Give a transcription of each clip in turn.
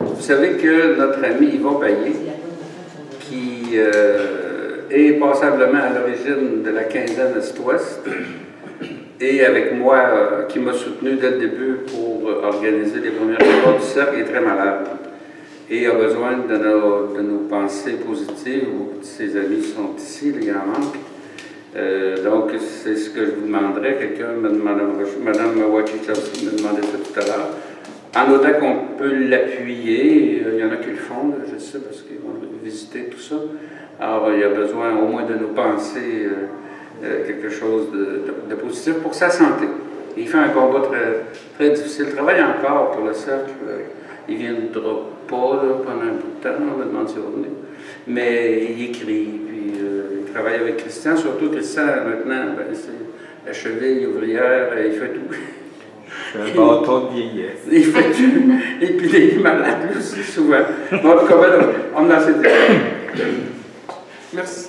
Vous savez que notre ami Yvon Payet, qui est passablement à l'origine de la quinzaine Est-Ouest, et avec moi, qui m'a soutenu dès le début pour organiser les premières réponses du cercle, est très malade et a besoin de nos pensées positives. Beaucoup de ses amis sont ici, il y en manque. Donc, c'est ce que je vous demanderais. Quelqu'un, Mme Wachowski m'a demandé ça tout à l'heure. En autant qu'on peut l'appuyer, il y en a qui le font, je sais, parce qu'ils vont visiter tout ça. Alors, il y a besoin au moins de nous penser quelque chose de positif pour sa santé. Il fait un combat très, très difficile. Il travaille encore pour le cercle. Il ne viendra pas là, pendant un bout de temps, on va demander s'il va venir. Mais il écrit, puis il travaille avec Christian. Surtout Christian, maintenant, ben, c'est la cheville ouvrière, il fait tout. Un bâton de vieillesse. Il fait tout. Et puis il est malade aussi, souvent. Donc, on a cette Merci.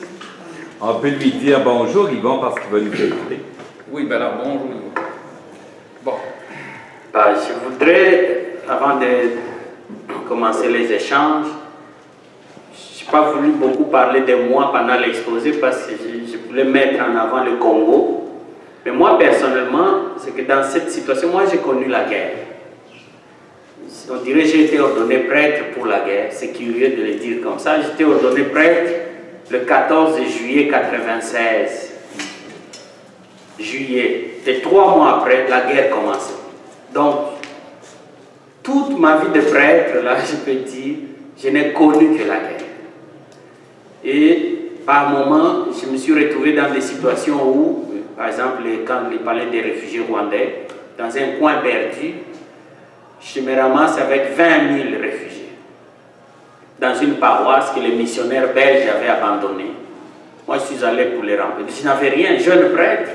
On peut lui dire bonjour, Yvon, parce qu'il va nous écouter. Oui, ben alors, bonjour. Bon. Ben, je voudrais, avant de commencer les échanges, je n'ai pas voulu beaucoup parler de moi pendant l'exposé parce que je voulais mettre en avant le Congo. Mais moi, personnellement, c'est que dans cette situation, moi, j'ai connu la guerre. On dirait que j'ai été ordonné prêtre pour la guerre. C'est curieux de le dire comme ça. J'ai été ordonné prêtre le 14 juillet 1996. Juillet. Et 3 mois après, la guerre commençait. Donc, toute ma vie de prêtre, là, je peux dire, je n'ai connu que la guerre. Et par moments, je me suis retrouvé dans des situations où, par exemple, quand il parlait des réfugiés rwandais, dans un coin perdu, je me ramasse avec 20 000 réfugiés. Dans une paroisse que les missionnaires belges avaient abandonnée. Moi, je suis allé pour les remplir. Je n'avais rien, jeune prêtre.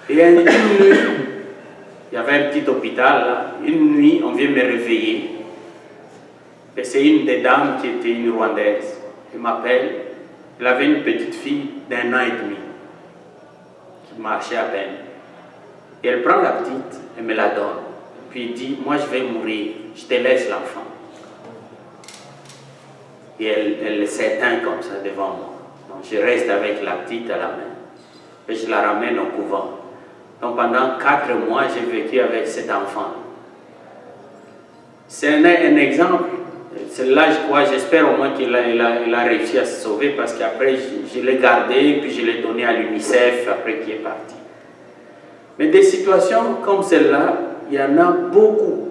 Et une nuit, il y avait un petit hôpital là. Une nuit, on vient me réveiller. Et c'est une des dames qui était une Rwandaise. Elle m'appelle. Elle avait une petite fille d'1 an et demi qui marchait à peine. Et elle prend la petite et me la donne. Puis elle dit, moi je vais mourir, je te laisse l'enfant. Et elle s'éteint comme ça devant moi. Donc je reste avec la petite à la main. Et je la ramène au couvent. Donc pendant 4 mois, j'ai vécu avec cet enfant. C'est un exemple. Là, je crois, j'espère au moins qu'il a réussi à se sauver parce qu'après, je l'ai gardé, puis je l'ai donné à l'UNICEF après qu'il est parti. Mais des situations comme celle-là, il y en a beaucoup.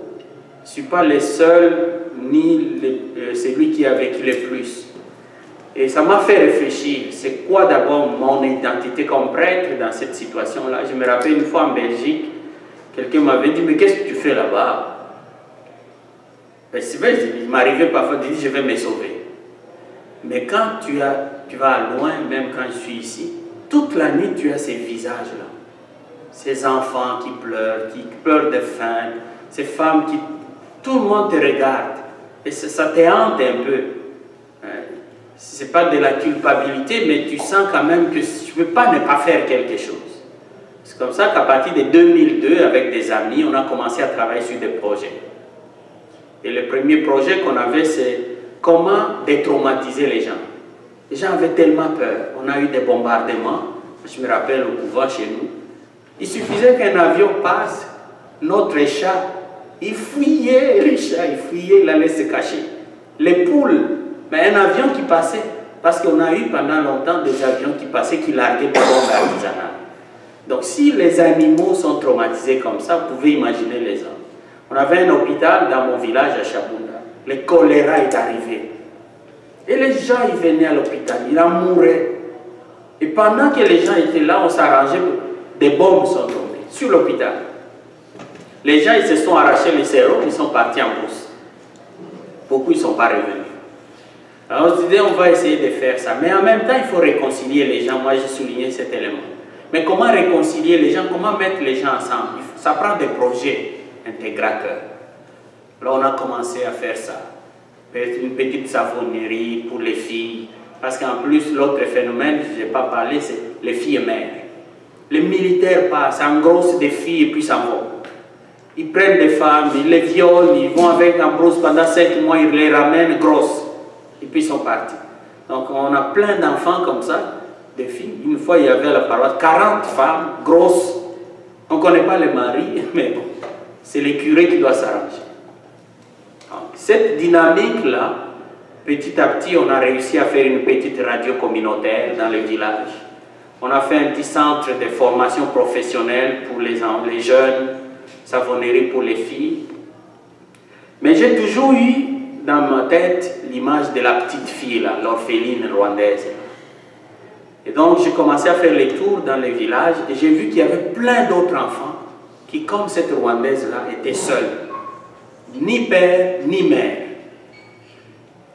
Je ne suis pas le seul, ni celui qui a vécu le plus. Et ça m'a fait réfléchir. C'est quoi d'abord mon identité comme prêtre dans cette situation-là? Je me rappelle une fois en Belgique, quelqu'un m'avait dit, mais qu'est-ce que tu fais là-bas? C'est vrai, il m'arrivait parfois de dire, je vais me sauver. Mais quand tu vas loin, même quand je suis ici, toute la nuit, tu as ces visages-là. Ces enfants qui pleurent de faim, ces femmes qui... Tout le monde te regarde. Et ça te hante un peu. Ce n'est pas de la culpabilité, mais tu sens quand même que tu ne peux pas ne pas faire quelque chose. C'est comme ça qu'à partir de 2002, avec des amis, on a commencé à travailler sur des projets. Et le premier projet qu'on avait, c'est comment détraumatiser les gens. Les gens avaient tellement peur. On a eu des bombardements. Je me rappelle au couvent chez nous. Il suffisait qu'un avion passe, notre chat, il fuyait, les chats, il fuyait, il allait se cacher. Les poules, mais un avion qui passait. Parce qu'on a eu pendant longtemps des avions qui passaient, qui larguaient des bombes artisanales. Donc si les animaux sont traumatisés comme ça, vous pouvez imaginer les hommes. On avait un hôpital dans mon village à Chabunda. Le choléra est arrivé. Et les gens, ils venaient à l'hôpital, ils en mouraient. Et pendant que les gens étaient là, on s'arrangeait, des bombes sont tombées sur l'hôpital. Les gens, ils se sont arrachés les cerveaux, ils sont partis en brousse. Beaucoup, ils ne sont pas revenus. Alors, on se disait, on va essayer de faire ça. Mais en même temps, il faut réconcilier les gens. Moi, j'ai souligné cet élément. Mais comment réconcilier les gens? Comment mettre les gens ensemble? Ça prend des projets intégrateurs. Alors, on a commencé à faire ça. Une petite savonnerie pour les filles. Parce qu'en plus, l'autre phénomène, je n'ai pas parlé, c'est les filles mères. Les militaires passent, engrossent des filles et puis s'en vont. Ils prennent des femmes, ils les violent, ils vont avec en brousse pendant 5 mois, ils les ramènent grosses. Et puis ils sont partis. Donc on a plein d'enfants comme ça, des filles. Une fois, il y avait à la paroisse 40 femmes grosses. On ne connaît pas les maris, mais bon, c'est les curés qui doivent s'arranger. Cette dynamique-là, petit à petit, on a réussi à faire une petite radio communautaire dans le village. On a fait un petit centre de formation professionnelle pour les jeunes, savonnerie pour les filles. Mais j'ai toujours eu dans ma tête l'image de la petite fille, l'orpheline rwandaise. Et donc j'ai commencé à faire les tours dans les villages et j'ai vu qu'il y avait plein d'autres enfants qui, comme cette Rwandaise-là, étaient seuls. Ni père, ni mère.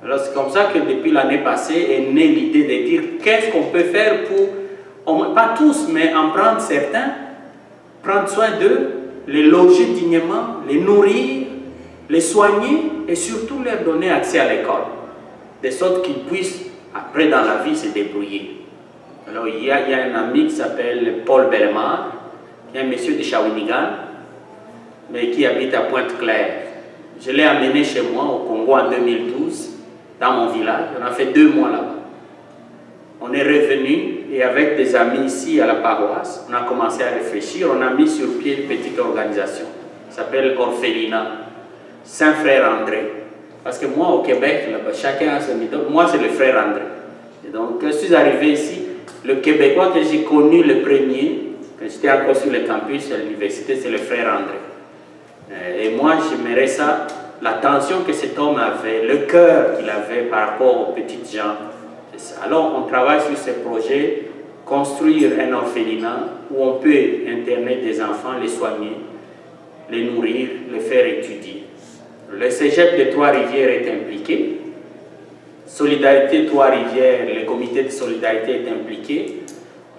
Alors c'est comme ça que depuis l'année passée est née l'idée de dire qu'est-ce qu'on peut faire pour, pas tous, mais en prendre certains, prendre soin d'eux, les loger dignement, les nourrir, les soigner et surtout leur donner accès à l'école, de sorte qu'ils puissent, après dans la vie, se débrouiller. Alors il y a un ami qui s'appelle Paul Bellemare, qui est un monsieur de Shawinigan, mais qui habite à Pointe-Claire. Je l'ai amené chez moi au Congo en 2012, dans mon village. On a fait 2 mois là-bas. On est revenu et avec des amis ici à la paroisse, on a commencé à réfléchir. On a mis sur pied une petite organisation qui s'appelle Orphelinat, Saint-Frère André. Parce que moi au Québec, là-bas, chacun a son mythe. Moi c'est le frère André. Et donc quand je suis arrivé ici, le Québécois que j'ai connu le premier, quand j'étais encore sur le campus à l'université, c'est le frère André. Et moi, j'aimerais ça, l'attention que cet homme avait, le cœur qu'il avait par rapport aux petites gens. Alors, on travaille sur ce projet, construire un orphelinat où on peut interner des enfants, les soigner, les nourrir, les faire étudier. Le cégep de Trois-Rivières est impliqué. Solidarité Trois-Rivières, le comité de solidarité est impliqué.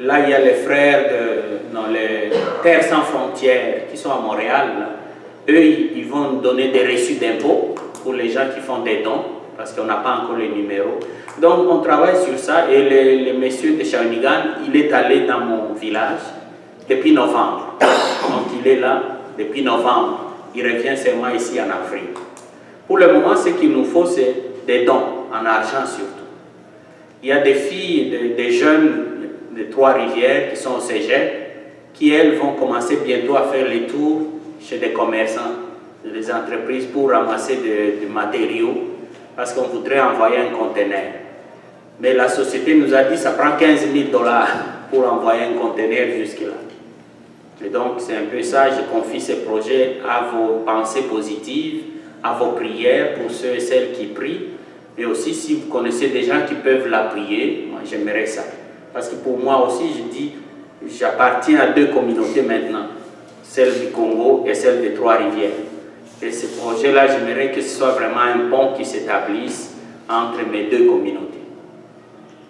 Là, il y a les frères de les Terres sans frontières qui sont à Montréal. Là. Eux, ils vont donner des reçus d'impôts pour les gens qui font des dons, parce qu'on n'a pas encore les numéros. Donc, on travaille sur ça et le monsieur de Shawinigan, il est allé dans mon village depuis novembre. Donc, il est là depuis novembre. Il revient seulement ici en Afrique. Pour le moment, ce qu'il nous faut, c'est des dons, en argent surtout. Il y a des filles, des jeunes de Trois-Rivières qui sont au cégep, qui, elles, vont commencer bientôt à faire les tours chez des commerçants, des entreprises pour ramasser des matériaux parce qu'on voudrait envoyer un conteneur. Mais la société nous a dit que ça prend 15 000 $ pour envoyer un conteneur jusque-là. Et donc c'est un peu ça, je confie ce projet à vos pensées positives, à vos prières pour ceux et celles qui prient, mais aussi si vous connaissez des gens qui peuvent la prier, moi j'aimerais ça. Parce que pour moi aussi, je dis, j'appartiens à 2 communautés maintenant. Celle du Congo et celle des Trois-Rivières. Et ce projet-là, j'aimerais que ce soit vraiment un pont qui s'établisse entre mes 2 communautés.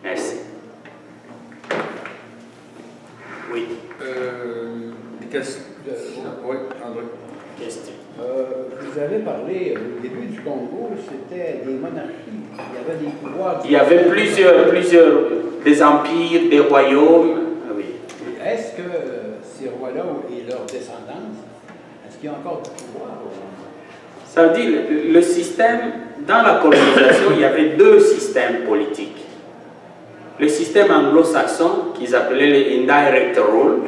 Merci. Oui. Question. Oui, André. Question. Vous avez parlé au début du Congo, c'était des monarchies. Il y avait des pouvoirs. Il y avait plusieurs des empires, des royaumes. Oui. Est-ce que ces rois-là et leurs descendants, est-ce qu'il y a encore du pouvoir? Ça veut dire, le système, dans la colonisation, il y avait 2 systèmes politiques. Le système anglo-saxon, qu'ils appelaient le indirect rule,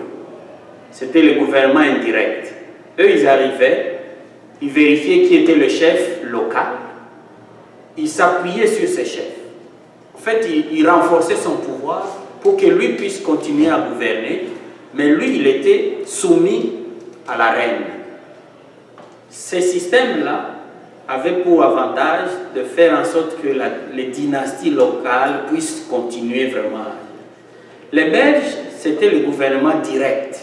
c'était le gouvernement indirect. Eux, ils arrivaient, ils vérifiaient qui était le chef local, ils s'appuyaient sur ces chefs. En fait, ils renforçaient son pouvoir pour que lui puisse continuer à gouverner, mais lui, il était soumis à la reine. Ces systèmes-là avaient pour avantage de faire en sorte que les dynasties locales puissent continuer vraiment. Les Belges, c'était le gouvernement direct.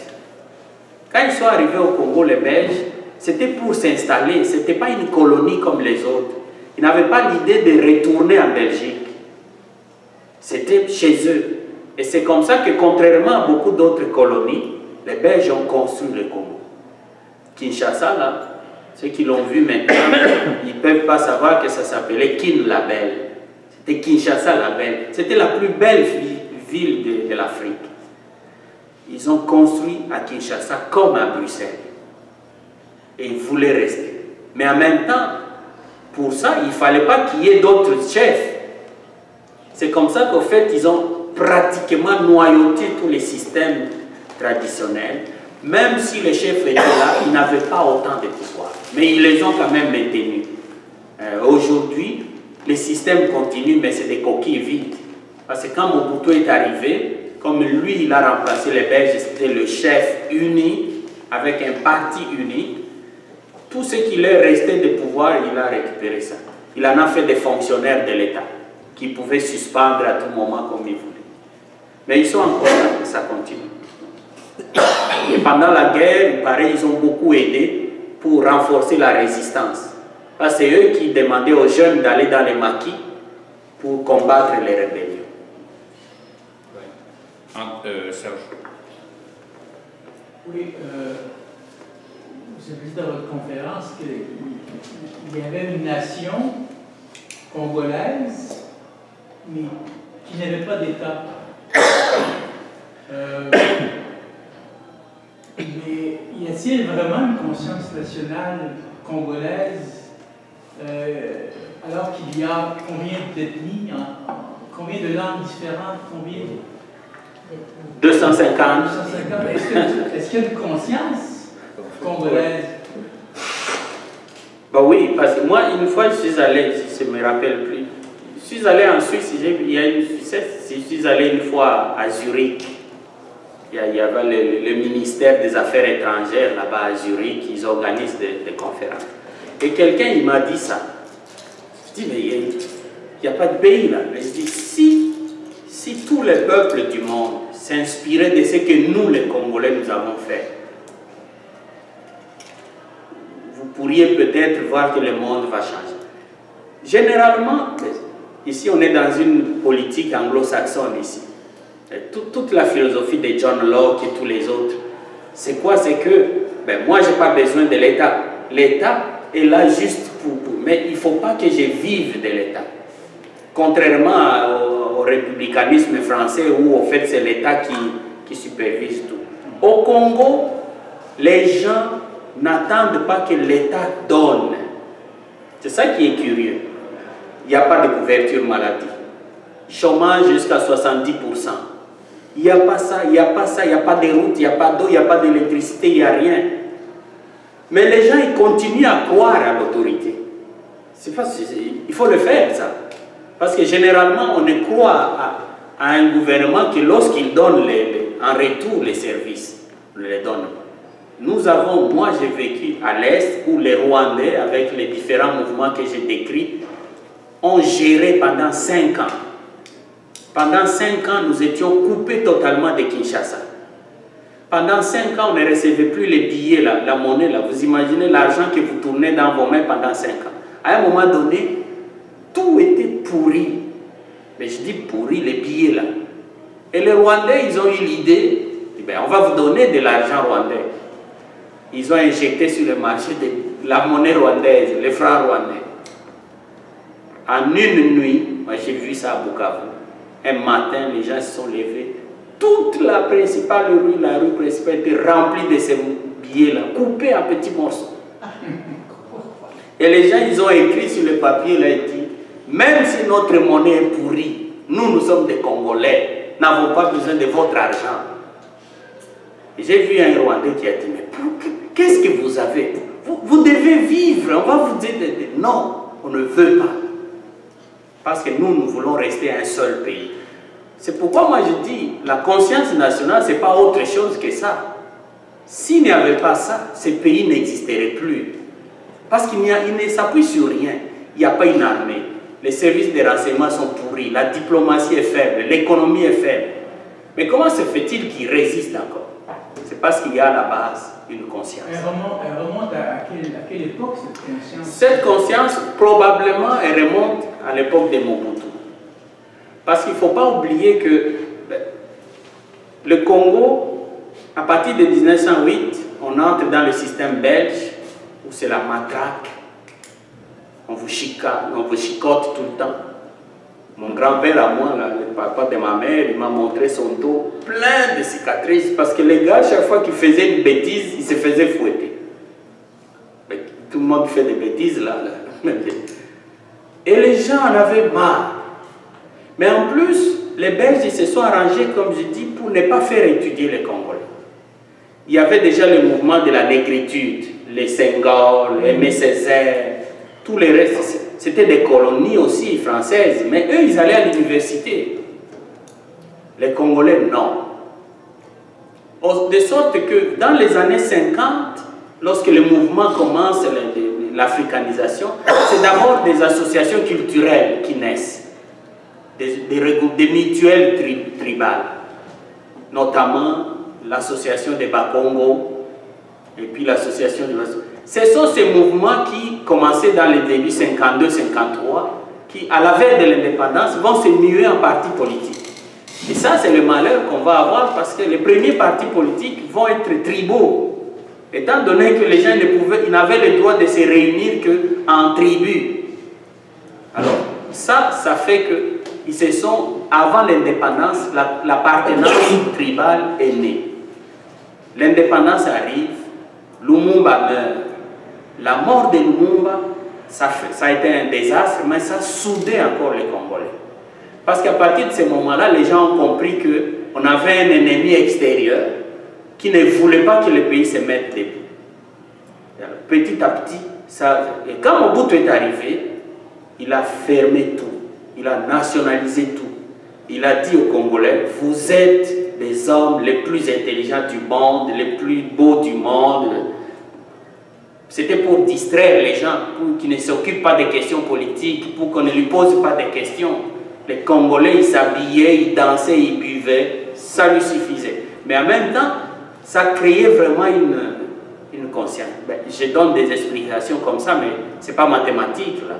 Quand ils sont arrivés au Congo, les Belges, c'était pour s'installer, ce n'était pas une colonie comme les autres. Ils n'avaient pas l'idée de retourner en Belgique. C'était chez eux. Et c'est comme ça que, contrairement à beaucoup d'autres colonies, les Belges ont construit le Congo. Kinshasa, là, ceux qui l'ont vu maintenant, ils ne peuvent pas savoir que ça s'appelait Kin la Belle. C'était Kinshasa la Belle. C'était la plus belle ville de l'Afrique. Ils ont construit à Kinshasa comme à Bruxelles. Et ils voulaient rester. Mais en même temps, pour ça, il ne fallait pas qu'il y ait d'autres chefs. C'est comme ça qu'au fait, ils ont pratiquement noyauté tous les systèmes traditionnels. Même si les chefs étaient là, ils n'avaient pas autant de pouvoir. Mais ils les ont quand même maintenus. Aujourd'hui, les systèmes continuent, mais c'est des coquilles vides. Parce que quand Mobutu est arrivé, comme lui, il a remplacé les Belges, c'était le chef uni, avec un parti unique. Tout ce qui leur restait de pouvoir, il a récupéré ça. Il en a fait des fonctionnaires de l'État, qui pouvaient suspendre à tout moment comme ils voulaient. Mais ils sont encore là, ça continue. Et pendant la guerre, pareil, ils ont beaucoup aidé pour renforcer la résistance. C'est eux qui demandaient aux jeunes d'aller dans les maquis pour combattre les rébellions. Serge. Oui, vous avez dit dans votre conférence qu'il y avait une nation congolaise, mais qui n'avait pas d'État. Mais y a-t-il vraiment une conscience nationale congolaise alors qu'il y a combien d'ethnies, combien de langues différentes, combien 250. 250. Est-ce qu'il y a une conscience congolaise? Ben oui, parce que moi, une fois, je suis allé, si je ne me rappelle plus, je suis allé en Suisse, il y a une Suisse, je suis allé une fois à Zurich. Il y avait le ministère des Affaires étrangères là-bas à Zurich, ils organisent des conférences. Et quelqu'un, il m'a dit ça. Je dis, mais il n'y a pas de pays là. Mais je dis, si tous les peuples du monde s'inspiraient de ce que nous, les Congolais, nous avons fait, vous pourriez peut-être voir que le monde va changer. Généralement, ici, on est dans une politique anglo-saxonne ici. Toute la philosophie de John Locke et tous les autres, c'est quoi? C'est que, moi, je n'ai pas besoin de l'État. L'État est là juste pour... Mais il ne faut pas que je vive de l'État. Contrairement au républicanisme français où, au fait, c'est l'État qui supervise tout. Au Congo, les gens n'attendent pas que l'État donne. C'est ça qui est curieux. Il n'y a pas de couverture maladie. Chômage jusqu'à 70%. Il n'y a pas ça, il n'y a pas ça, il n'y a pas de route, il n'y a pas d'eau, il n'y a pas d'électricité, il n'y a rien. Mais les gens, ils continuent à croire à l'autorité. Il faut le faire, ça. Parce que généralement, on ne croit à un gouvernement que lorsqu'il donne en retour les services, on ne les donne pas. Moi j'ai vécu à l'Est où les Rwandais, avec les différents mouvements que j'ai décrits, ont géré pendant 5 ans. Pendant 5 ans, nous étions coupés totalement de Kinshasa. Pendant 5 ans, on ne recevait plus les billets, là, la monnaie. Là. Vous imaginez l'argent que vous tournez dans vos mains pendant 5 ans. À un moment donné, tout était pourri. Mais je dis pourri, les billets là. Et les Rwandais, ils ont eu l'idée, on va vous donner de l'argent rwandais. Ils ont injecté sur le marché de la monnaie rwandaise, les francs rwandais. En une nuit, moi j'ai vu ça à Bukavu. Un matin, les gens se sont levés. Toute la principale rue, la rue principale était remplie de ces billets-là, coupés en petits morceaux. Et les gens, ils ont écrit sur le papier, là, ils disent, même si notre monnaie est pourrie, nous sommes des Congolais, n'avons pas besoin de votre argent. J'ai vu un Rwandais qui a dit, mais qu'est-ce que vous avez? Vous devez vivre, on va vous dire, non, on ne veut pas. Parce que nous voulons rester un seul pays. C'est pourquoi moi je dis, la conscience nationale, ce n'est pas autre chose que ça. S'il n'y avait pas ça, ces pays n'existeraient plus. Parce qu'il ne s'appuie sur rien. Il n'y a pas une armée. Les services de renseignement sont pourris. La diplomatie est faible. L'économie est faible. Mais comment se fait-il qu'ils résistent encore? C'est parce qu'il y a à la base une conscience. Elle remonte à quelle époque cette conscience? Cette conscience, probablement, elle remonte à l'époque de Mobutu. Parce qu'il ne faut pas oublier que le Congo, à partir de 1908, on entre dans le système belge, où c'est la matraque. On vous chicote tout le temps. Mon grand-père à moi, là, le papa de ma mère, il m'a montré son dos plein de cicatrices parce que les gars, chaque fois qu'ils faisaient une bêtise, ils se faisaient fouetter. le monde fait des bêtises là. Et les gens en avaient marre. Mais en plus, les Belges ils se sont arrangés, comme je dis, pour ne pas faire étudier les Congolais. Il y avait déjà le mouvement de la négritude, les Senghor, les Aimé Césaire, tous les restes. C'était des colonies aussi françaises, mais eux, ils allaient à l'université. Les Congolais, non. De sorte que dans les années 50, lorsque le mouvement commence, l'africanisation, c'est d'abord des associations culturelles qui naissent, des mutuelles tribales, notamment l'association des Bakongo et puis l'association de... Ce sont ces mouvements qui commençaient dans les débuts 52-53, qui, à la veille de l'indépendance, vont se muer en partis politiques. Et ça, c'est le malheur qu'on va avoir parce que les premiers partis politiques vont être tribaux. Étant donné que les gens ils n'avaient le droit de se réunir qu'en tribus. Alors, ça fait que ils se sont, avant l'indépendance, l'appartenance tribale est née. L'indépendance arrive, Lumumba meurt. La mort de Lumumba, ça a été un désastre, mais ça soudait encore les Congolais. Parce qu'à partir de ce moment-là, les gens ont compris qu'on avait un ennemi extérieur qui ne voulait pas que le pays se mette debout. Petit à petit, et quand Mobutu est arrivé, il a fermé tout, il a nationalisé tout. Il a dit aux Congolais, vous êtes les hommes les plus intelligents du monde, les plus beaux du monde. C'était pour distraire les gens, pour qu'ils ne s'occupent pas des questions politiques, pour qu'on ne lui pose pas des questions. Les Congolais, ils s'habillaient, ils dansaient, ils buvaient, ça lui suffisait. Mais en même temps, ça créait vraiment une conscience. Ben, je donne des explications comme ça, mais ce n'est pas mathématique. Là.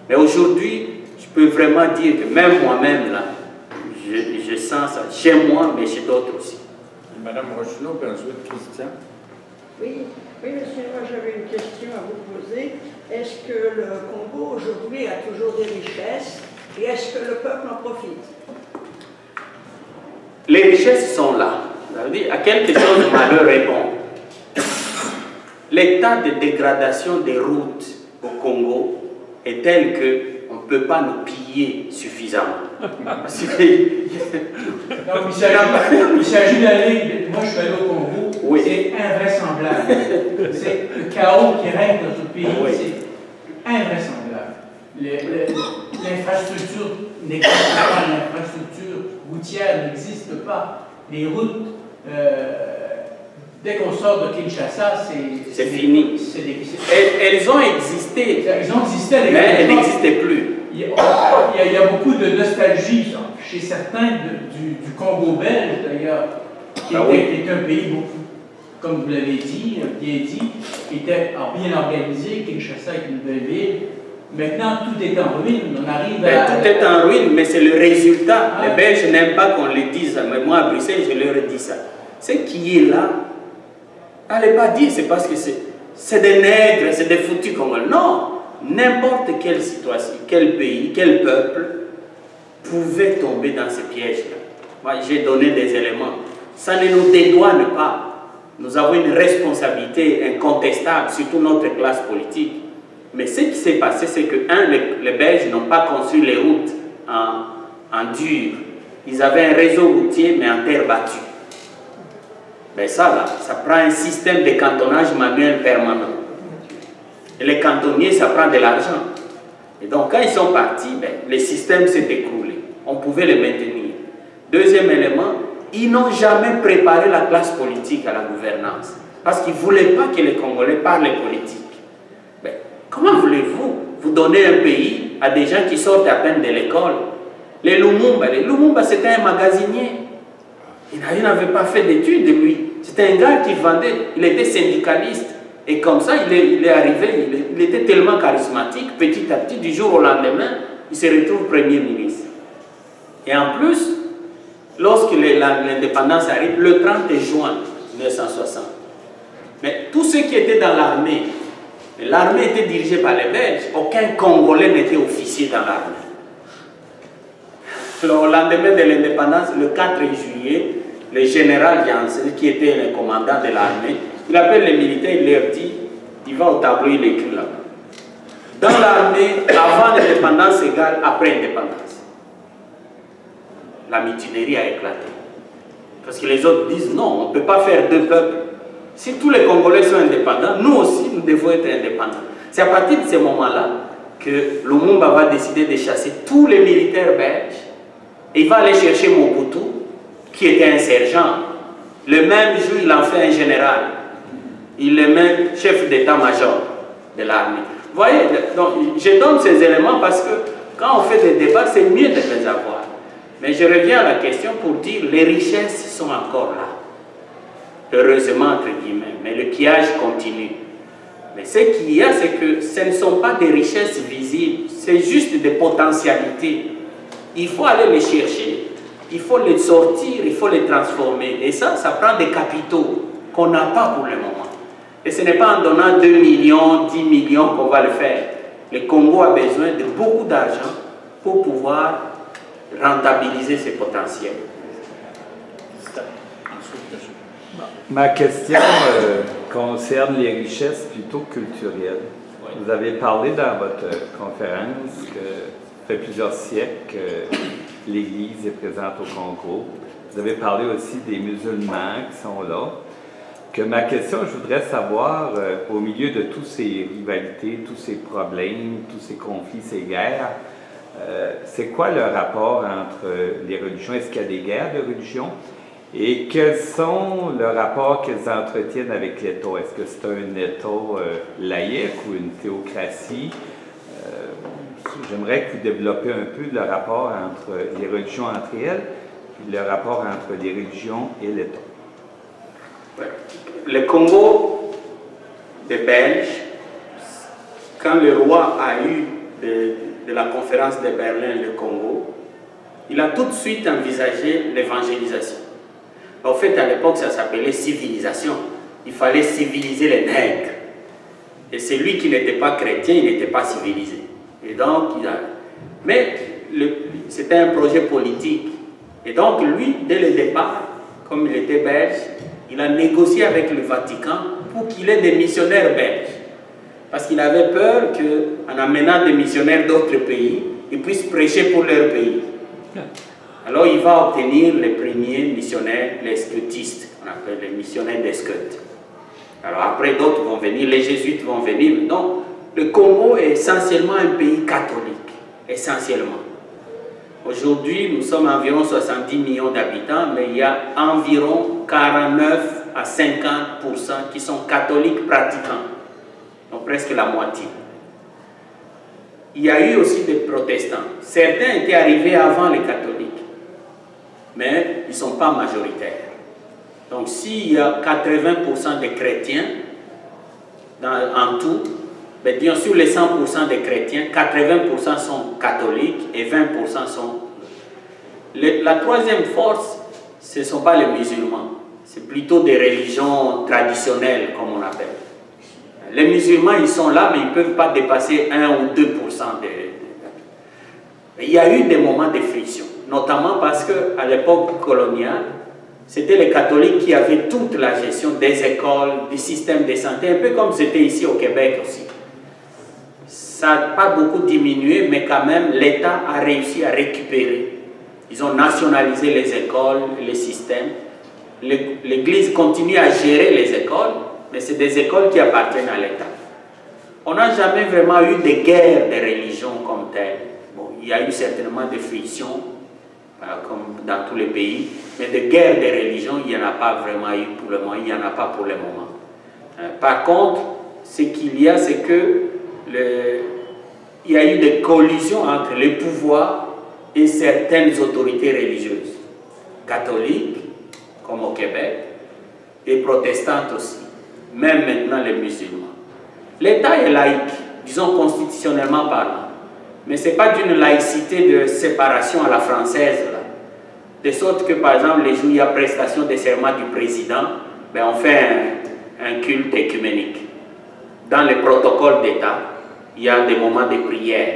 Mais aujourd'hui, je peux vraiment dire que même moi-même, là, je sens ça chez moi, mais chez d'autres aussi. Madame Rochelot, puis ensuite Christian. Oui, monsieur, moi j'avais une question à vous poser. Est-ce que le Congo aujourd'hui a toujours des richesses et est-ce que le peuple en profite? Les richesses sont là. Ça veut dire, à quelque chose de malheur répond. L'état de dégradation des routes au Congo est tel qu'on ne peut pas nous piller suffisamment. Parce que... Donc, il s'agit d'aller, moi je suis allé au Congo, oui. C'est invraisemblable. C'est le chaos qui règne dans ce pays, oui. C'est invraisemblable. L'infrastructure n'existe pas, l'infrastructure routière n'existe pas. Les routes, dès qu'on sort de Kinshasa, c'est fini. Elles ont existé. Elles ont existé, mais elles n'existaient plus. Il y a beaucoup de nostalgie chez certains du Congo belge, d'ailleurs, qui est un pays beaucoup, comme vous l'avez dit, bien dit, qui était bien organisé. Kinshasa est une belle ville. Maintenant, tout est en ruine. On arrive à... Tout est en ruine, mais c'est le résultat. Les Belges n'aiment pas qu'on le dise. Mais moi, à Bruxelles, je leur dis ça. Ce qui est là, allez pas dire c'est parce que c'est des nègres, c'est des foutus Congolais. Non! N'importe quelle situation, quel pays, quel peuple pouvait tomber dans ces pièges-là. Moi, j'ai donné des éléments. Ça ne nous dédouane pas. Nous avons une responsabilité incontestable, surtout notre classe politique. Mais ce qui s'est passé, c'est que, les Belges n'ont pas construit les routes en dur. Ils avaient un réseau routier, mais en terre battue. Mais ça, là, ça prend un système de cantonnage manuel permanent. Et les cantonniers, ça prend de l'argent. Et donc, quand ils sont partis, le système s'est écroulé. On pouvait les maintenir. Deuxième élément, ils n'ont jamais préparé la classe politique à la gouvernance. Parce qu'ils ne voulaient pas que les Congolais parlent politique. Comment voulez-vous vous donner un pays à des gens qui sortent à peine de l'école? Les Lumumba, c'était un magasinier. Il n'avait pas fait d'études, lui. C'était un gars qui vendait, il était syndicaliste. Et comme ça, il est arrivé, il était tellement charismatique, petit à petit, du jour au lendemain, il se retrouve Premier ministre. Et en plus, lorsque l'indépendance arrive, le 30 juin 1960, mais tous ceux qui étaient dans l'armée était dirigée par les Belges, aucun Congolais n'était officier dans l'armée. Au lendemain de l'indépendance, le 4 juillet, le général Janssen, qui était le commandant de l'armée, il appelle les militaires, il leur dit, Il va au tableau, il écrit là. Dans l'armée, avant l'indépendance égale après l'indépendance. La mutinerie a éclaté. Parce que les autres disent non, on ne peut pas faire deux peuples. Si tous les Congolais sont indépendants, nous aussi, nous devons être indépendants. C'est à partir de ce moment-là que Lumumba va décider de chasser tous les militaires belges. Et il va aller chercher Mobutu, qui était un sergent. Le même jour, il en fait un général. Il est même chef d'état-major de l'armée. Vous voyez, donc, je donne ces éléments parce que quand on fait des débats, c'est mieux de les avoir. Mais je reviens à la question pour dire les richesses sont encore là. Heureusement, entre guillemets. Mais le pillage continue. Mais ce qu'il y a, c'est que ce ne sont pas des richesses visibles. C'est juste des potentialités. Il faut aller les chercher. Il faut les sortir, il faut les transformer. Et ça prend des capitaux qu'on n'a pas pour le moment. Et ce n'est pas en donnant 2 millions, 10 millions qu'on va le faire. Le Congo a besoin de beaucoup d'argent pour pouvoir rentabiliser ses potentiels. Ma question concerne les richesses plutôt culturelles. Vous avez parlé dans votre conférence que ça fait plusieurs siècles que l'Église est présente au Congo. Vous avez parlé aussi des musulmans qui sont là. Que ma question, je voudrais savoir, au milieu de toutes ces rivalités, tous ces problèmes, tous ces conflits, ces guerres, c'est quoi le rapport entre les religions? Est-ce qu'il y a des guerres de religion? Et quels sont le rapport qu'elles entretiennent avec l'État? Est-ce que c'est un État laïque ou une théocratie? J'aimerais que vous développiez un peu le rapport entre les religions entre elles, et le rapport entre les religions et l'État. Ouais. Le Congo des Belges, quand le roi a eu de la conférence de Berlin le Congo, il a tout de suite envisagé l'évangélisation. En fait, à l'époque, ça s'appelait civilisation. Il fallait civiliser les nègres. Et celui qui n'était pas chrétien, il n'était pas civilisé. Et donc, mais c'était un projet politique. Et donc, lui, dès le départ, comme il était belge, il a négocié avec le Vatican pour qu'il ait des missionnaires belges. Parce qu'il avait peur qu'en amenant des missionnaires d'autres pays, ils puissent prêcher pour leur pays. Alors il va obtenir les premiers missionnaires, les scotistes, qu'on appelle les missionnaires des Scots. Alors après d'autres vont venir, les jésuites vont venir. Donc le Congo est essentiellement un pays catholique, essentiellement. Aujourd'hui, nous sommes environ 70 millions d'habitants, mais il y a environ 49 à 50% qui sont catholiques pratiquants, donc presque la moitié. Il y a eu aussi des protestants. Certains étaient arrivés avant les catholiques, mais ils ne sont pas majoritaires. Donc s'il y a 80% de chrétiens en tout, ben, bien sûr les 100% des chrétiens, 80% sont catholiques et 20% sont... La troisième force, ce ne sont pas les musulmans, c'est plutôt des religions traditionnelles, comme on appelle. Les musulmans, ils sont là, mais ils ne peuvent pas dépasser 1 ou 2% Il y a eu des moments de friction, notamment parce qu'à l'époque coloniale, c'était les catholiques qui avaient toute la gestion des écoles, du système de santé, un peu comme c'était ici au Québec aussi. Ça n'a pas beaucoup diminué, mais quand même, l'État a réussi à récupérer. Ils ont nationalisé les écoles, les systèmes. L'Église continue à gérer les écoles, mais c'est des écoles qui appartiennent à l'État. On n'a jamais vraiment eu de guerre de religion comme telle. Bon, il y a eu certainement des frictions, comme dans tous les pays, mais de guerre de religion, il n'y en a pas vraiment eu pour le moment, il n'y en a pas pour le moment. Par contre, ce qu'il y a, c'est que il y a eu des collisions entre les pouvoirs et certaines autorités religieuses, catholiques, comme au Québec, et protestantes aussi, même maintenant les musulmans. L'État est laïque, disons constitutionnellement parlant, mais ce n'est pas d'une laïcité de séparation à la française, là. De sorte que, par exemple, les jours où il y a prestation des serments du président, ben, on fait un culte écuménique. Dans les protocoles d'État, il y a des moments de prière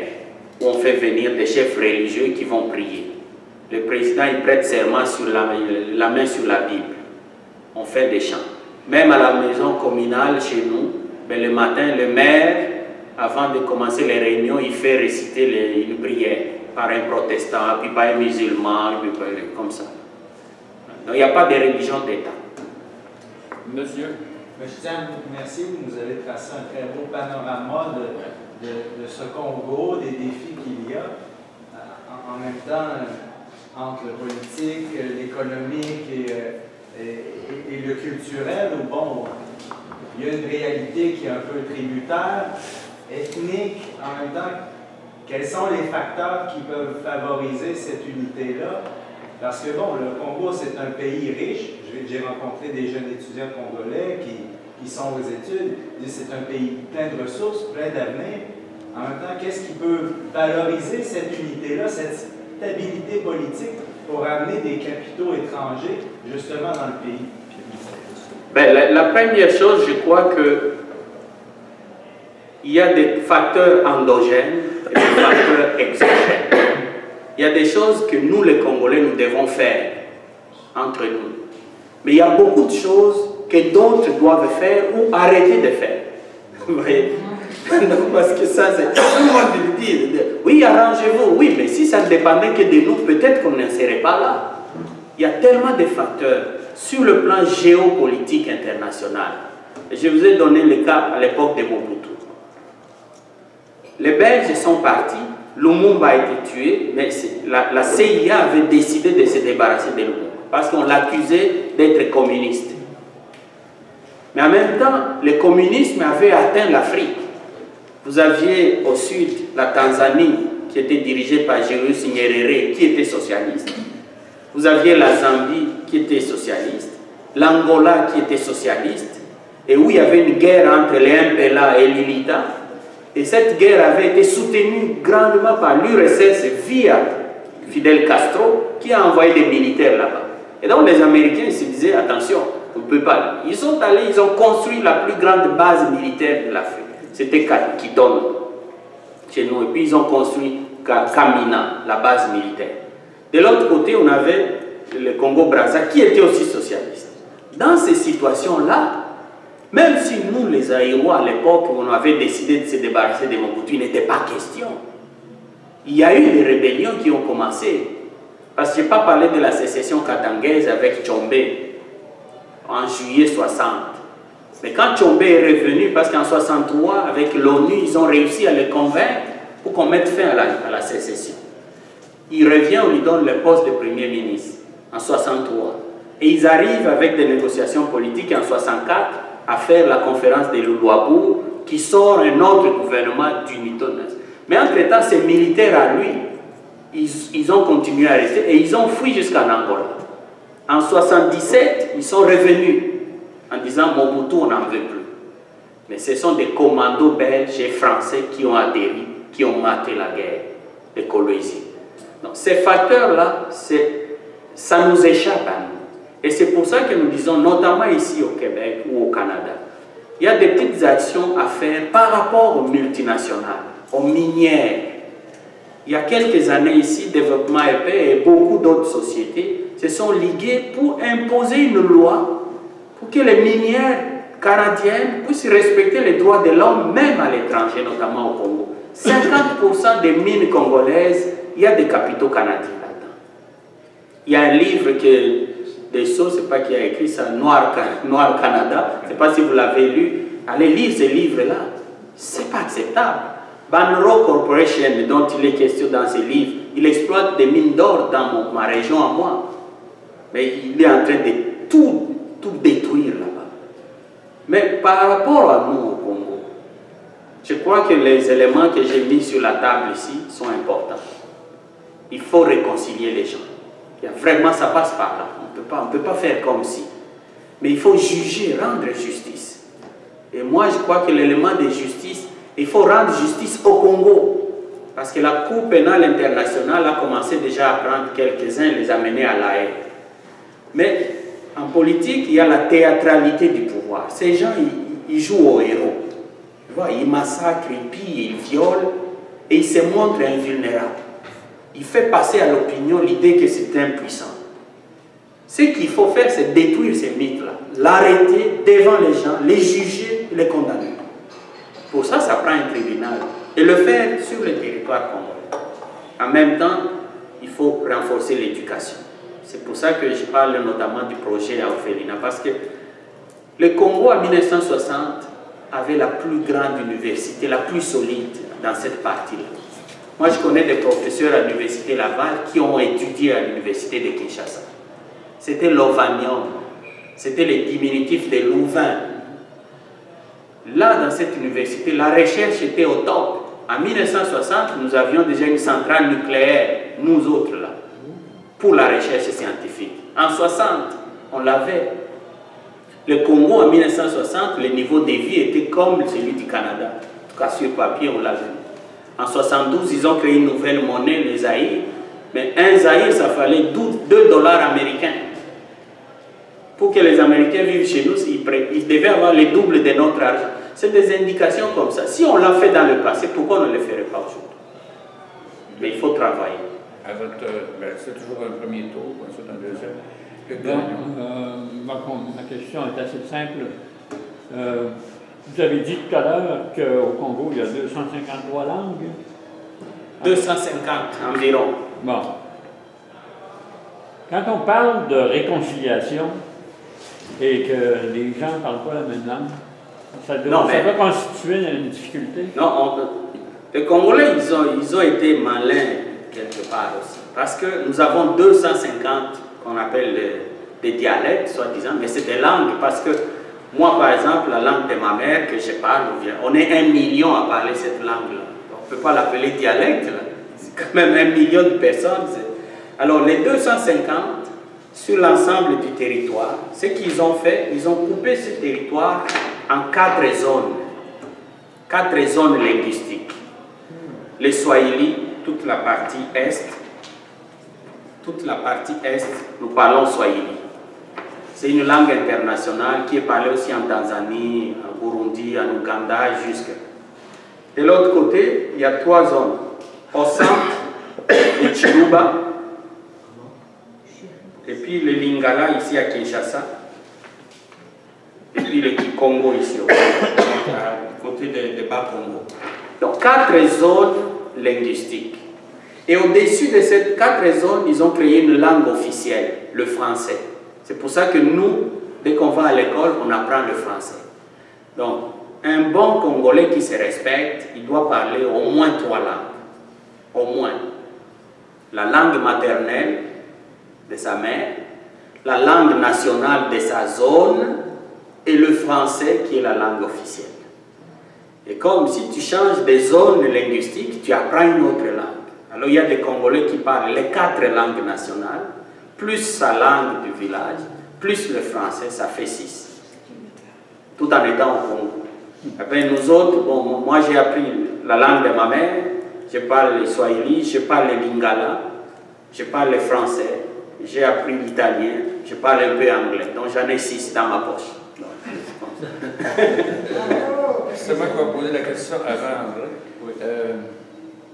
où on fait venir des chefs religieux qui vont prier. Le président, il prête serment sur la main sur la Bible. On fait des chants. Même à la maison communale, chez nous, Mais le matin, le maire, avant de commencer les réunions, il fait réciter une prière par un protestant, puis par un musulman, puis comme ça. Donc il n'y a pas de religion d'État. Monsieur. Monsieur Tiam, merci. Vous nous avez tracé un très beau panorama de ce Congo, des défis qu'il y a. En même temps, entre le politique, l'économique et le culturel, où bon, il y a une réalité qui est un peu tributaire, ethnique, en même temps, quels sont les facteurs qui peuvent favoriser cette unité-là? Parce que bon, le Congo, c'est un pays riche. J'ai rencontré des jeunes étudiants congolais qui sont aux études. C'est un pays plein de ressources, plein d'avenir. En même temps, qu'est-ce qui peut valoriser cette unité-là, cette stabilité politique pour amener des capitaux étrangers justement dans le pays? Ben, la première chose, je crois que il y a des facteurs endogènes et des facteurs exogènes. Il y a des choses que nous, les Congolais, nous devons faire entre nous. Mais il y a beaucoup de choses que d'autres doivent faire ou arrêter de faire. Vous voyez? Non, parce que ça, c'est... Tout le monde dit, oui, arrangez-vous. Oui, mais si ça ne dépendait que de nous, peut-être qu'on ne serait pas là. Il y a tellement de facteurs sur le plan géopolitique international. Je vous ai donné le cas à l'époque de Mobutu. Les Belges sont partis, Lumumba a été tué, mais la CIA avait décidé de se débarrasser de Lumumba parce qu'on l'accusait d'être communiste. Mais en même temps, le communisme avait atteint l'Afrique. Vous aviez au sud la Tanzanie qui était dirigée par Julius Nyerere qui était socialiste. Vous aviez la Zambie qui était socialiste, l'Angola qui était socialiste, et où il y avait une guerre entre les MPLA et l'UNITA. Et cette guerre avait été soutenue grandement par l'URSS via Fidel Castro qui a envoyé des militaires là-bas. Et donc les Américains se disaient attention, on ne peut pas. Ils sont allés, ils ont construit la plus grande base militaire de l'Afrique. C'était Kitono chez nous. Et puis ils ont construit Kamina, la base militaire. De l'autre côté, on avait le Congo-Brazza qui était aussi socialiste. Dans ces situations-là, même si nous, les Aïrois, à l'époque, on avait décidé de se débarrasser de Mobutu, il n'était pas question. Il y a eu des rébellions qui ont commencé. Parce que je n'ai pas parlé de la sécession katangaise avec Tshombe en juillet 60. Mais quand Tshombe est revenu, parce qu'en 63, avec l'ONU, ils ont réussi à le convaincre pour qu'on mette fin à la sécession. Il revient, on lui donne le poste de Premier ministre en 63. Et ils arrivent avec des négociations politiques en 64 à faire la conférence de Luabu qui sort un autre gouvernement d'unité. Mais entre-temps, ces militaires à lui, ils ont continué à rester et ils ont fui jusqu'en Angola. En 77, ils sont revenus en disant Mobutu, on n'en veut plus. Mais ce sont des commandos belges et français qui ont adhéri, qui ont maté la guerre de Kolwezi. Donc ces facteurs-là, ça nous échappe à nous. Et c'est pour ça que nous disons, notamment ici au Québec ou au Canada, il y a des petites actions à faire par rapport aux multinationales, aux minières. Il y a quelques années ici, Développement Épais et beaucoup d'autres sociétés se sont liguées pour imposer une loi pour que les minières canadiennes puissent respecter les droits de l'homme, même à l'étranger, notamment au Congo. 50% des mines congolaises, il y a des capitaux canadiens là-dedans. Il y a un livre que Dessau, je ne sais pas qui a écrit ça, Noir Canada, je ne sais pas si vous l'avez lu, allez lire ce livre-là. Ce n'est pas acceptable. Banro Corporation, dont il est question dans ce livre, il exploite des mines d'or dans ma région à moi. Mais il est en train de tout détruire là-bas. Mais par rapport à nous au Congo, je crois que les éléments que j'ai mis sur la table ici sont importants. Il faut réconcilier les gens. Vraiment, ça passe par là. On ne peut pas faire comme si. Mais il faut juger, rendre justice. Et moi, je crois que l'élément de justice, il faut rendre justice au Congo. Parce que la Cour pénale internationale a commencé déjà à prendre quelques-uns, les amener à La Haye. Mais en politique, il y a la théâtralité du pouvoir. Ces gens, ils jouent au héros. Tu vois, ils massacrent, ils pillent, ils violent, et ils se montrent invulnérables. Il fait passer à l'opinion l'idée que c'est impuissant. Ce qu'il faut faire, c'est détruire ces mythes-là, l'arrêter devant les gens, les juger, les condamner. Pour ça, ça prend un tribunal. Et le faire sur le territoire congolais. En même temps, il faut renforcer l'éducation. C'est pour ça que je parle notamment du projet à Orphelinat, parce que le Congo en 1960 avait la plus grande université, la plus solide dans cette partie-là. Moi, je connais des professeurs à l'université Laval qui ont étudié à l'université de Kinshasa. C'était l'Ovanium, c'était les diminutifs de Louvain. Là, dans cette université, la recherche était au top. En 1960, nous avions déjà une centrale nucléaire, nous autres là, pour la recherche scientifique. En 60, on l'avait. Le Congo, en 1960, le niveau de vie était comme celui du Canada. En tout cas, sur papier, on l'a vu. En 72, ils ont créé une nouvelle monnaie, le Zaïre. Mais un Zaïre, ça fallait 2 dollars américains. Pour que les Américains vivent chez nous, ils devaient avoir le double de notre argent. C'est des indications comme ça. Si on l'a fait dans le passé, pourquoi on ne le ferait pas aujourd'hui? Mais il faut travailler. C'est toujours un premier tour, ensuite un deuxième. Ma question est assez simple. Vous avez dit tout à l'heure qu'au Congo, il y a 253 langues. 250 environ. Bon. Quand on parle de réconciliation et que les gens ne parlent pas la même langue, ça peut constituer une difficulté? Non, les Congolais, ils ont été malins quelque part aussi. Parce que nous avons 250 qu'on appelle des dialectes, soi-disant, mais c'est des langues. Parce que moi, par exemple, la langue de ma mère que je parle, on est 1 million à parler cette langue-là. On ne peut pas l'appeler dialecte, là. C'est quand même 1 million de personnes. Alors, les 250, sur l'ensemble du territoire, ce qu'ils ont fait, ils ont coupé ce territoire en 4 zones. 4 zones linguistiques. Les Swahili, toute la partie est. Toute la partie est, nous parlons Swahili. C'est une langue internationale qui est parlée aussi en Tanzanie, en Burundi, en Ouganda, jusque. De l'autre côté, il y a 3 zones. Au centre, le Chiluba, et puis le Lingala ici à Kinshasa, et puis le Kikongo ici, à côté de Bas-Congo. Donc 4 zones linguistiques. Et au-dessus de ces 4 zones, ils ont créé une langue officielle, le français. C'est pour ça que nous, dès qu'on va à l'école, on apprend le français. Donc, un bon Congolais qui se respecte, il doit parler au moins 3 langues. Au moins. La langue maternelle de sa mère, la langue nationale de sa zone et le français qui est la langue officielle. Et comme si tu changes de zone linguistique, tu apprends une autre langue. Alors il y a des Congolais qui parlent les 4 langues nationales, plus sa langue du village, plus le français, ça fait 6. Tout en étant au Congo. Après nous autres, bon, moi j'ai appris la langue de ma mère, je parle le Swahili, je parle le Lingala, je parle le français, j'ai appris l'italien, je parle un peu anglais, donc j'en ai 6 dans ma poche. C'est moi qui vais poser la question avant, André. Oui.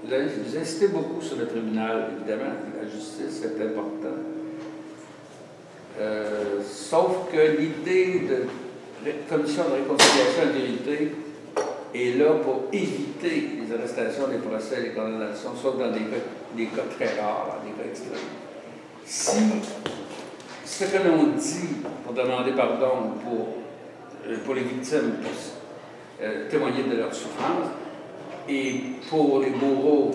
Vous insistez beaucoup sur le tribunal, évidemment, la justice est importante. Sauf que l'idée de commission de réconciliation et de vérité est là pour éviter les arrestations, les procès, les condamnations, sauf dans des cas très rares, des cas extrêmes. Si ce que l'on dit pour demander pardon pour les victimes, pour témoigner de leur souffrance, et pour les bourreaux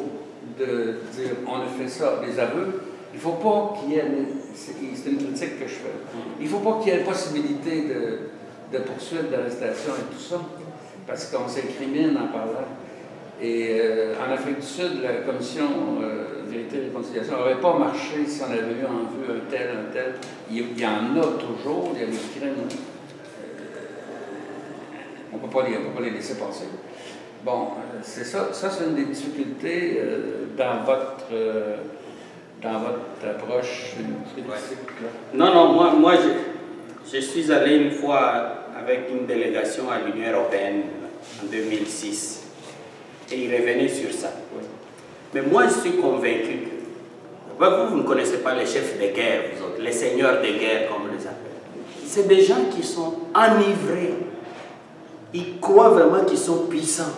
de dire on a fait ça, les aveux, il ne faut pas qu'il y ait, c'est une critique que je fais, il ne faut pas qu'il y ait possibilité de poursuite, d'arrestation et tout ça, parce qu'on s'incrimine en parlant. Et en Afrique du Sud, la commission Vérité et Réconciliation n'aurait pas marché si on avait eu en vue un tel. Il y en a toujours, il y a des crimes. On ne peut pas les laisser passer. Bon, c'est ça. Ça, c'est une des difficultés dans votre approche politique. Non, moi je suis allé une fois avec une délégation à l'Union européenne en 2006. Et il revenait sur ça. Mais moi, je suis convaincu que vous ne connaissez pas les chefs de guerre, vous autres, les seigneurs de guerre, comme on les appelle. C'est des gens qui sont enivrés Ils croient vraiment qu'ils sont puissants.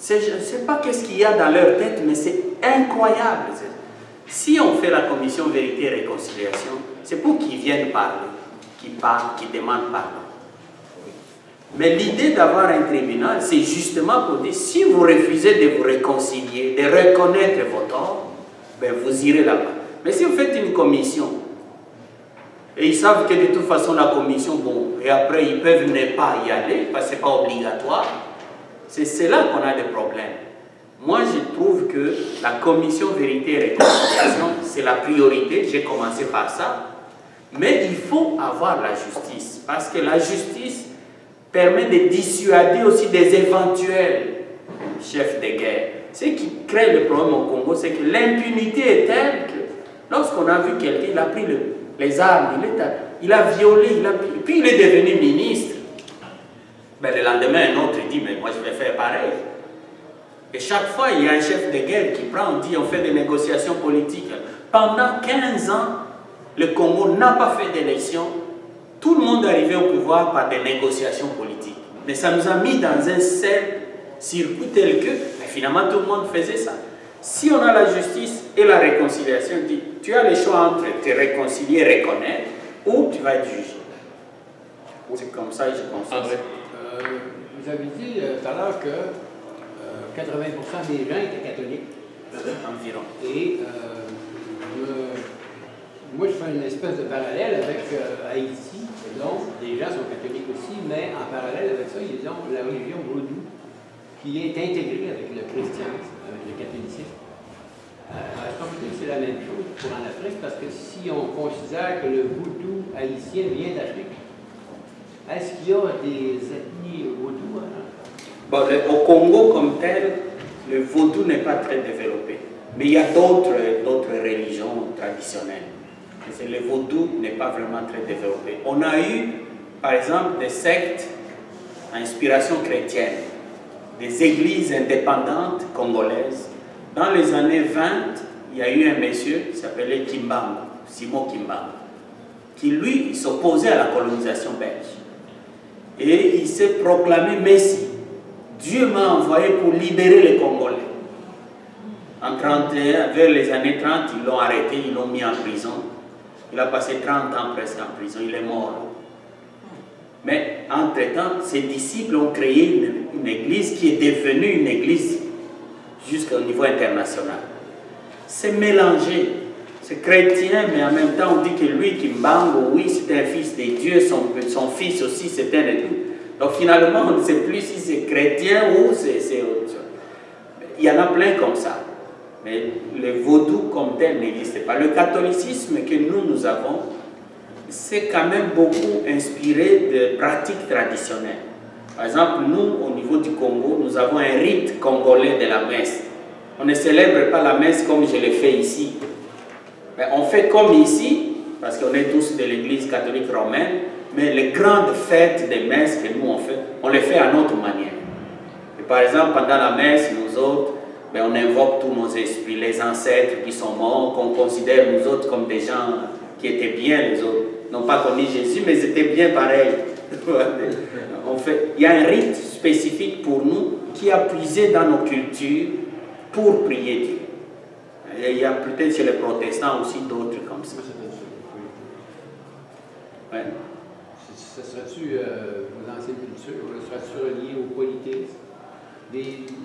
Je ne sais pas qu'est-ce qu'il y a dans leur tête, mais c'est incroyable. Si on fait la commission vérité et réconciliation, c'est pour qu'ils viennent parler, qu'ils parlent, qu'ils demandent pardon. Mais l'idée d'avoir un tribunal, c'est justement pour dire, si vous refusez de vous réconcilier, de reconnaître vos torts, ben vous irez là-bas. Mais si vous faites une commission, et ils savent que de toute façon la commission, bon, et après ils peuvent ne pas y aller, parce que ce n'est pas obligatoire, c'est là qu'on a des problèmes. Moi, je trouve que la commission vérité et réconciliation, c'est la priorité, j'ai commencé par ça, mais il faut avoir la justice, parce que la justice permet de dissuader aussi des éventuels chefs de guerre. Ce qui crée le problème au Congo, c'est que l'impunité est telle que lorsqu'on a vu quelqu'un, il a pris les armes, il a violé, puis il est devenu ministre. Ben, le lendemain, un autre dit, mais moi je vais faire pareil. Et chaque fois, il y a un chef de guerre qui prend, on dit, on fait des négociations politiques. Pendant 15 ans, le Congo n'a pas fait d'élection. Tout le monde est arrivé au pouvoir par des négociations politiques. Mais ça nous a mis dans un cercle circuit tel que, ben, finalement, tout le monde faisait ça. Si on a la justice et la réconciliation, tu as le choix entre te réconcilier et reconnaître, ou tu vas être jugé. C'est comme ça que je pense. Vous avez dit tout à l'heure que 80% des gens étaient catholiques. Environ. Et moi, je fais une espèce de parallèle avec Haïti. Donc, les gens sont catholiques aussi, mais en parallèle avec ça, ils ont la religion vaudou qui est intégrée avec le christianisme, avec le catholicisme. Je pense que c'est la même chose pour en Afrique, parce que si on considère que le vaudou haïtien vient d'Afrique, est-ce qu'il y a des ethnies vaudou en Afrique? Bon, au Congo comme tel, le vaudou n'est pas très développé. Mais il y a d'autres religions traditionnelles. Le vaudou n'est pas vraiment très développé. On a eu, par exemple, des sectes à inspiration chrétienne, des églises indépendantes congolaises. Dans les années 20, il y a eu un monsieur qui s'appelait Kimbangu, Simon Kimbangu, qui lui s'opposait à la colonisation belge. Et il s'est proclamé Messie. Dieu m'a envoyé pour libérer les Congolais. En 31, vers les années 30, ils l'ont arrêté, ils l'ont mis en prison. Il a passé 30 ans presque en prison, il est mort. Mais entre-temps, ses disciples ont créé une église qui est devenue une église jusqu'au niveau international. C'est mélangé. C'est chrétien, mais en même temps, on dit que lui, Kimbangu, oui, c'était un fils de Dieu, son fils aussi, c'était un tout. Donc finalement, on ne sait plus si c'est chrétien ou c'est autre chose. Il y en a plein comme ça. Mais le vaudou comme tel n'existe pas. Le catholicisme que nous avons, c'est quand même beaucoup inspiré de pratiques traditionnelles. Par exemple, nous, au niveau du Congo, nous avons un rite congolais de la messe. On ne célèbre pas la messe comme je l'ai fait ici. Mais on fait comme ici, parce qu'on est tous de l'église catholique romaine, mais les grandes fêtes des messes que nous on les fait à notre manière. Et par exemple, pendant la messe, nous autres, on invoque tous nos esprits, les ancêtres qui sont morts, qu'on considère nous autres comme des gens qui étaient bien, les autres. Non pas qu'on dit Jésus, mais ils étaient bien pareils. Il y a un rite spécifique pour nous qui a puisé dans nos cultures pour prier Dieu. Et il y a peut-être chez les protestants aussi d'autres comme ça. Ouais. Ça serait-tu vos anciennes cultures, serait-tu relié au polythéisme?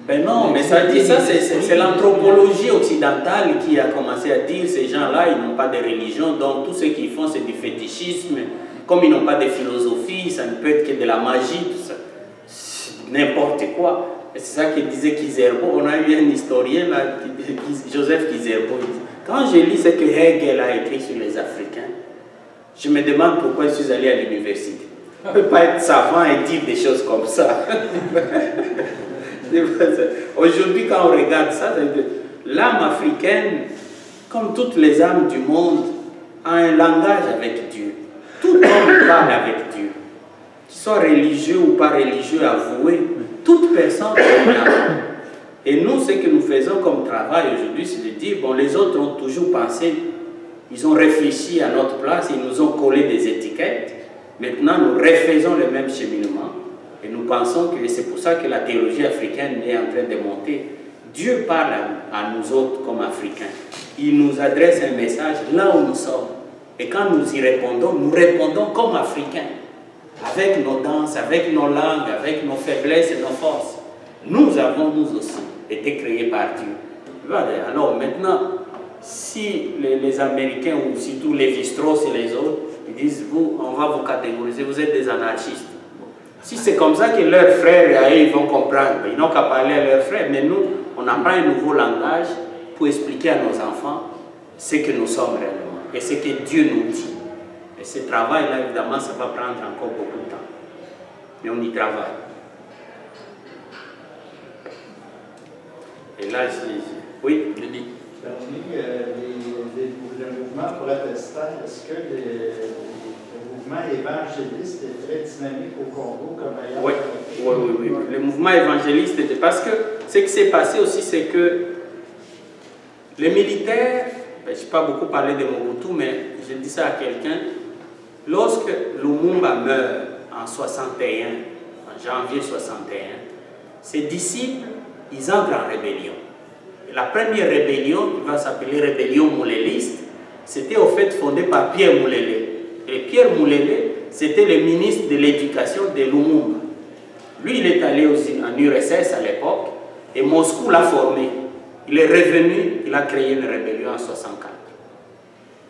Ben non, mais ça dit ça, c'est l'anthropologie occidentale qui a commencé à dire ces gens-là, ils n'ont pas de religion, donc tout ce qu'ils font, c'est du fétichisme. Comme ils n'ont pas de philosophie, ça ne peut être que de la magie, tout ça. N'importe quoi. C'est ça que disait Kizerbo. On a eu un historien, là, Joseph Kizerbo. Quand je lis ce que Hegel a écrit sur les Africains, je me demande pourquoi je suis allé à l'université. On ne peut pas être savant et dire des choses comme ça. Aujourd'hui, quand on regarde ça, l'âme africaine, comme toutes les âmes du monde, a un langage avec Dieu. Tout homme parle avec Dieu. Qu'il soit religieux ou pas religieux, avoué, toute personne est une âme. Et nous, ce que nous faisons comme travail aujourd'hui, c'est de dire, bon, les autres ont toujours pensé, ils ont réfléchi à notre place, ils nous ont collé des étiquettes, Maintenant, nous refaisons le même cheminement et nous pensons que c'est pour ça que la théologie africaine est en train de monter. Dieu parle à nous autres comme Africains. Il nous adresse un message là où nous sommes. Et quand nous y répondons, nous répondons comme Africains, avec nos danses, avec nos langues, avec nos faiblesses et nos forces. Nous avons, nous aussi, été créés par Dieu. Voilà. Alors maintenant, si les Américains ou surtout les Vistros et les autres, ils disent, vous, on va vous catégoriser, vous êtes des anarchistes. Si c'est comme ça que leurs frères et eux, ils vont comprendre, ils n'ont qu'à parler à leurs frères, mais nous, on apprend un nouveau langage pour expliquer à nos enfants ce que nous sommes réellement et ce que Dieu nous dit. Et ce travail-là, évidemment, ça va prendre encore beaucoup de temps. Mais on y travaille. Et là, oui, je dis. Parmi le mouvement protestant, est-ce que le mouvement évangéliste est très dynamique au Congo comme ailleurs? Oui. Le mouvement évangéliste était... Parce que ce qui s'est passé aussi, c'est que les militaires, je n'ai pas beaucoup parlé de Mobutu, mais je dis ça à quelqu'un, lorsque Lumumba meurt en 61, en janvier 61, ses disciples, ils entrent en rébellion. Et la première rébellion, qui va s'appeler rébellion mouléliste, c'était au fait fondée par Pierre Moulélé. Et Pierre Moulélé, c'était le ministre de l'éducation de Lumumba. Lui, il est allé en URSS à l'époque, et Moscou l'a formé. Il est revenu, il a créé une rébellion en 64.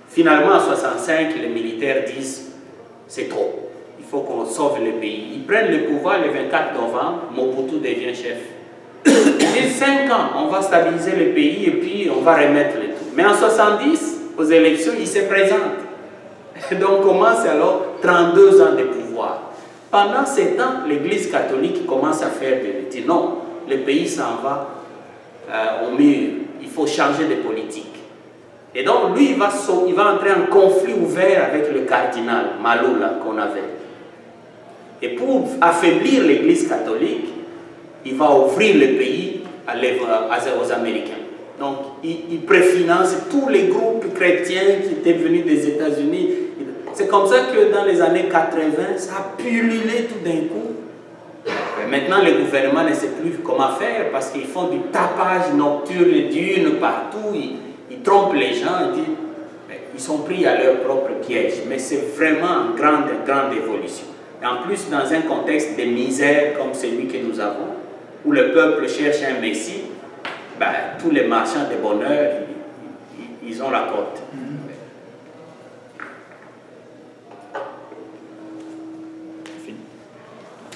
Finalement, en 65, les militaires disent, c'est trop, il faut qu'on sauve le pays. Ils prennent le pouvoir le 24 novembre, Mobutu devient chef. Ils disent 5 ans, on va stabiliser le pays et puis on va remettre le tout. Mais en 70, aux élections, il se présente. Donc commence alors 32 ans de pouvoir. Pendant ces temps, l'Église catholique commence à faire des... dit non, le pays s'en va au mur, il faut changer de politique. Et donc lui, il va entrer en conflit ouvert avec le cardinal Malula qu'on avait. Et pour affaiblir l'Église catholique, il va ouvrir le pays aux Américains. Donc il préfinance tous les groupes chrétiens qui étaient venus des États-Unis. C'est comme ça que dans les années 80, ça a pullulé tout d'un coup. Mais maintenant, le gouvernement ne sait plus comment faire parce qu'ils font du tapage nocturne et diurne partout. Ils trompent les gens. Ils sont pris à leur propre piège. Mais c'est vraiment une grande évolution. Et en plus, dans un contexte de misère comme celui que nous avons, où le peuple cherche un messie, tous les marchands de bonheur, ils ont la cote.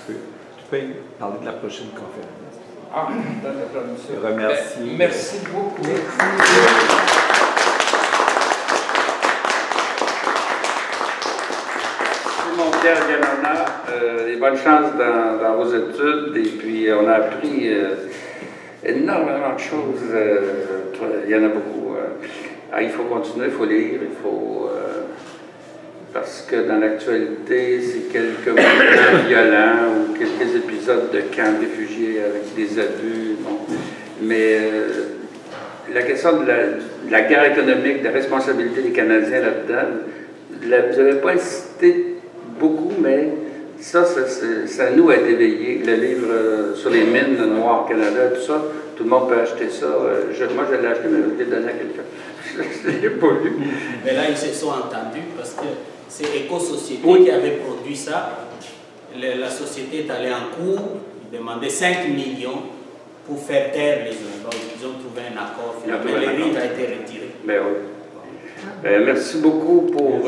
Tu peux parler de la prochaine conférence. Ah, d'accord, monsieur. Remercie. Merci beaucoup. Mon Pierre Ganona, et bonne chance dans vos études. Et puis, on a appris énormément de choses. Il y en a beaucoup. Il faut continuer, il faut lire, il faut... parce que dans l'actualité, c'est quelques mouvements violents ou quelques épisodes de camps de réfugiés avec des abus. Bon. Mais la question de la guerre économique, de la responsabilité des Canadiens là-dedans, vous n'avez pas incité beaucoup, mais ça nous a été éveillé. Le livre sur les mines noires au Canada, tout ça, tout le monde peut acheter ça. Moi, je l'ai acheté, mais je l'ai donné à quelqu'un. Je ne l'ai pas lu. Mais là, ils se sont entendus parce que c'est Éco-Société qui avait produit ça. La société est allée en cours, ils demandaient 5 millions pour faire taire les gens. Donc, ils ont trouvé un accord. Finalement, le livre a été retiré. Ben oui. Merci beaucoup pour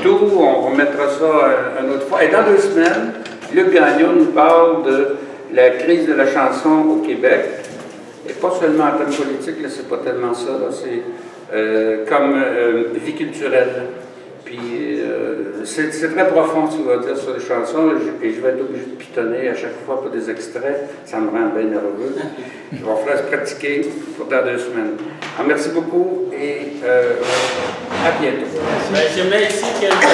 tout. On remettra ça une autre fois. Et dans 2 semaines, Luc Gagnon nous parle de la crise de la chanson au Québec. Et pas seulement en termes politiques, c'est pas tellement ça. C'est comme vie culturelle. Puis c'est très profond ce qu'il va dire sur les chansons. Et je vais être obligé de pitonner à chaque fois pour des extraits. Ça me rend bien nerveux. Je vais faire se pratiquer pour dans 2 semaines. Alors, merci beaucoup et à bientôt. Je mets ici quelques...